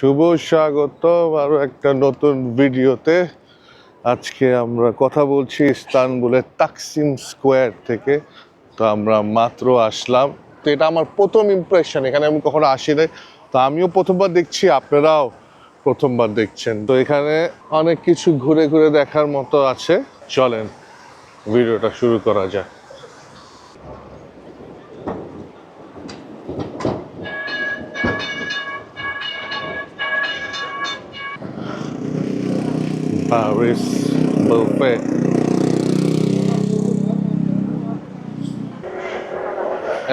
শুভ স্বাগত আরো একটা নতুন ভিডিওতে। আজকে আমরা কথা বলছি ইস্তানবুলের তাকসিম স্কোয়ার থেকে। তো আমরা মাত্র আসলাম, তো এটা আমার প্রথম ইমপ্রেশন, এখানে আমি কখনো আসি নাই, তো আমিও প্রথমবার দেখছি, আপনারাও প্রথমবার দেখছেন। তো এখানে অনেক কিছু ঘুরে ঘুরে দেখার মতো আছে, চলেন ভিডিওটা শুরু করা যায়। প্যারিস বুফে,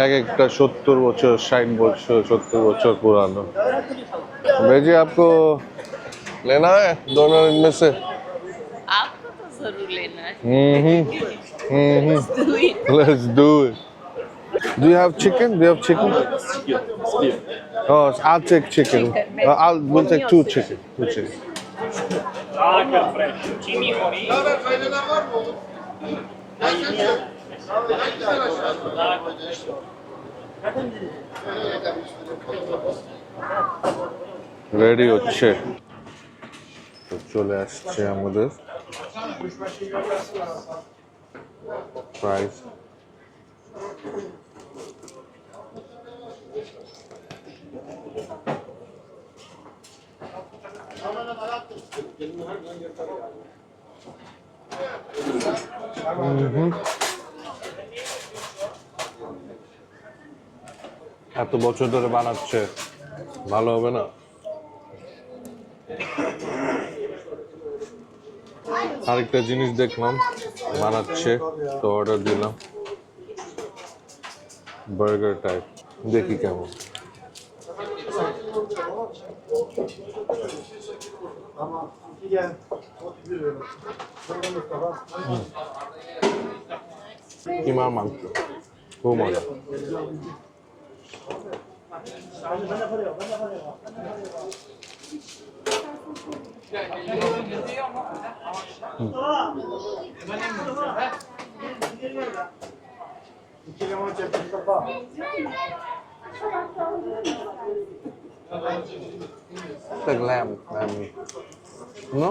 এক একটা 70 বছর, 60 বছর, 70 বছর পুরানো। भेजिए, आपको लेना है दोनों इनमें से? आपको तो जरूर लेना है। हम्म Let's do it. Let's do it. Do you have chicken? Do you have chicken? Oh, I'll take chicken. We'll take two chicken. Two chicken. Ready হচ্ছে, তো চলে আসছে আমাদের প্রাইস। এত বছর ধরে বানাচ্ছে, ভালো হবে না? আরেকটা জিনিস দেখলাম বানাচ্ছে, তো অর্ডার দিলাম বার্গার টাইপ, দেখি কেমন। কিমার মাংস খুব মজা। Like lamb, no?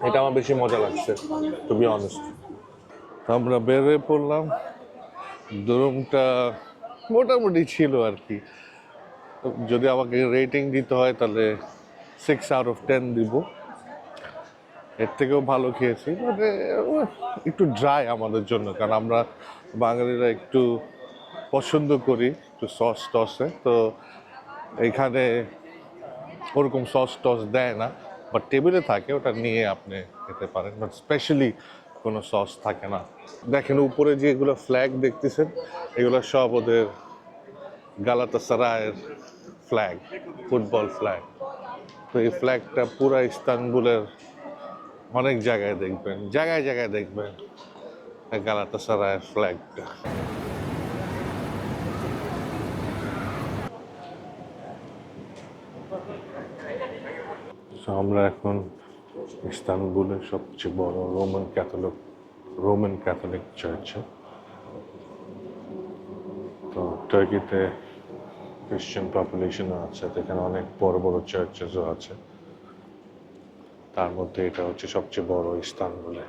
এটা আমার বেশি মজা লাগছে, টু বি অনেস্ট। আমরা বেরিয়ে পড়লাম, রুমটা মোটামুটি ছিল আর কি। যদি আমাকে রেটিং দিতে হয় তাহলে 6 out of 10 দিব। এর থেকেও ভালো খেয়েছি, মানে একটু ড্রাই আমাদের জন্য, কারণ আমরা বাঙালিরা একটু পছন্দ করি একটু সস টসে, তো এখানে ওরকম সস টস দেয় না, বাট টেবিলে থাকে, ওটা নিয়ে আপনি খেতে পারেন, বাট স্পেশালি কোনো সস থাকে না। দেখেন উপরে যেগুলো ফ্ল্যাগ দেখতেছেন, এগুলো সব ওদের গালাতাসারায়ের ফ্ল্যাগ, ফুটবল ফ্ল্যাগ। তো এই ফ্ল্যাগটা পুরা ইস্তানবুলের অনেক জায়গায় দেখবেন, জায়গায় জায়গায় দেখবেন গালাতাসারায়ের ফ্ল্যাগটা। আমরা এখন ইস্তানবুলের সবচেয়ে বড় রোমান ক্যাথলিক চার্চে। তো টার্কিতে খ্রিস্টান পপুলেশনও আছে, এখানে অনেক বড় বড় চার্চেসও আছে, তার মধ্যে এটা হচ্ছে সবচেয়ে বড় ইস্তানবুলে।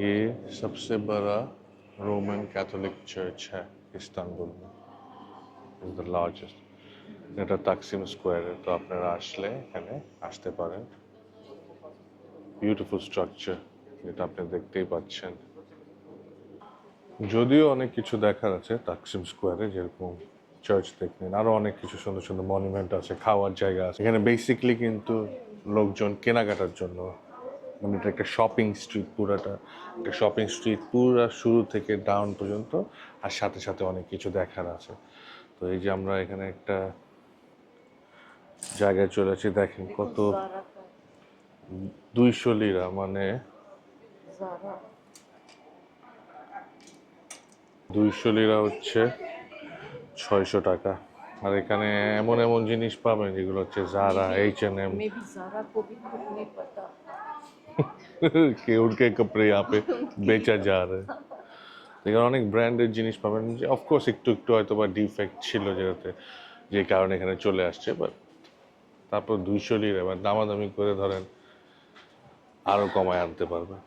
ये सबसे बड़ा रोमन कैथोलिक चर्च है इस्तानबुल में, इज द लार्जेस्ट। এটা তাকসিম স্কোয়ারে, তো আপনারা আসলে এখানে আসতে পারেন। বিউটিফুল স্ট্রাকচার, এটা আপনি দেখতেই পাচ্ছেন। যদিও অনেক কিছু দেখার আছে তাকসিম স্কোয়ারে, যেরকম চার্চ দেখলেন, আরও অনেক কিছু সুন্দর সুন্দর মনুমেন্ট আছে, খাওয়ার জায়গা আছে এখানে। বেসিকলি কিন্তু লোকজন কেনাকাটার জন্য, মানে এটা একটা শপিং স্ট্রিট, পুরাটা একটা শপিং স্ট্রিট, পুরা শুরু থেকে ডাউন পর্যন্ত, আর সাথে সাথে অনেক কিছু দেখার আছে। তো এই যে আমরা এখানে একটা জায়গায় চলে আসি, দেখেন কত, 200 লিরা, মানে 200 লিরা হচ্ছে 600 টাকা। আর এখানে এমন এমন জিনিস পাবেন যেগুলো হচ্ছে জারা, H&M। कि उनके कपड़े यहाँ पे बेचा जा रहा है। এখানে অনেক ব্র্যান্ডের জিনিস পাবেন, যে অফকোর্স একটু একটু হয়তো বা ডিফেক্ট ছিল যেটাতে, যে কারণে এখানে চলে আসছে, বাট তারপর 200 লিরা বা দামাদামি করে ধরেন আরো কমায় আনতে পারবেন।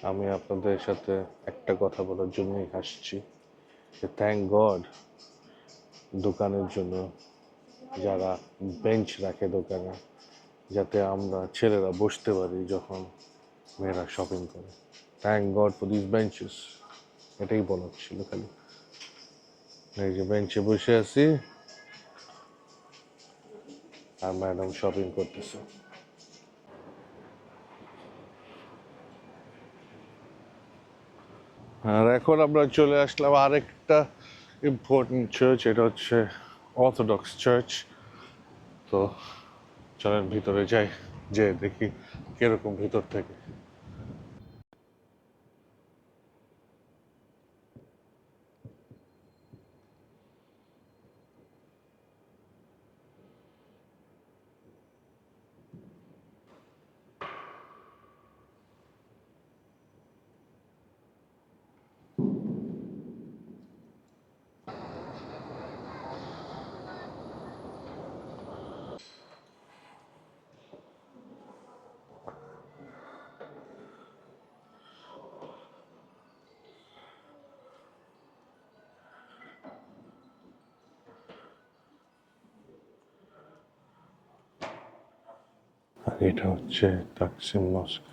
আমি আপনাদের সাথে একটা কথা বলার জন্যই আসছি, যে থ্যাংক গড দোকানের জন্য যারা বেঞ্চ রাখে দোকানে, যাতে আমরা ছেলেরা বসতে পারি যখন মেয়েরা শপিং করে। Thank god for this benches, এটাই বলার ছিল খালি। এই যে বেঞ্চে বসে আছি আর ম্যাডাম শপিং করতেছে। আর এখন আমরা চলে আসলাম আরেকটা ইম্পর্টেন্ট চার্চ, এটা হচ্ছে অর্থোডক্স চার্চ। তো চলেন ভিতরে যাই, যে দেখি কিরকম ভিতর থেকে। আর এটা হচ্ছে তাকসিম মস্ক।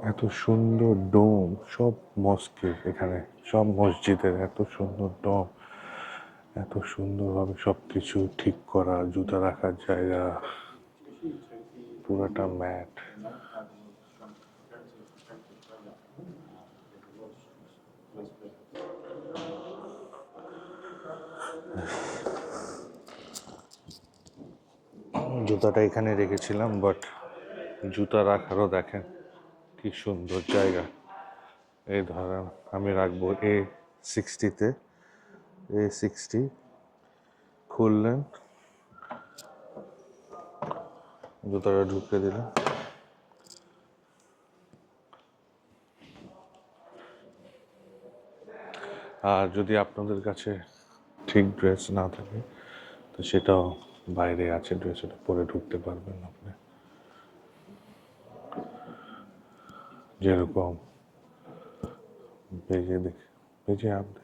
এত সুন্দর ডোম সব মস্কের, এখানে সব মসজিদের এত সুন্দর ডোম, এত সুন্দরভাবে সব কিছু ঠিক করা, জুতা রাখার জায়গা, পুরাটা ম্যাট। জুতাটা এখানে রেখেছিলাম, বাট জুতা রাখারও দেখেন কি সুন্দর জায়গা। এই ধরেন আমি রাখবো A60-তে, A60 খুললেন, জুতাটা ঢুকে দিলেন। আর যদি আপনাদের কাছে ঠিক ড্রেস না থাকে, তো সেটাও বাইরে আছে ড্রেস, ওটা পরে ঢুকতে পারবেন আপনি। যেরকম বেজে আপনি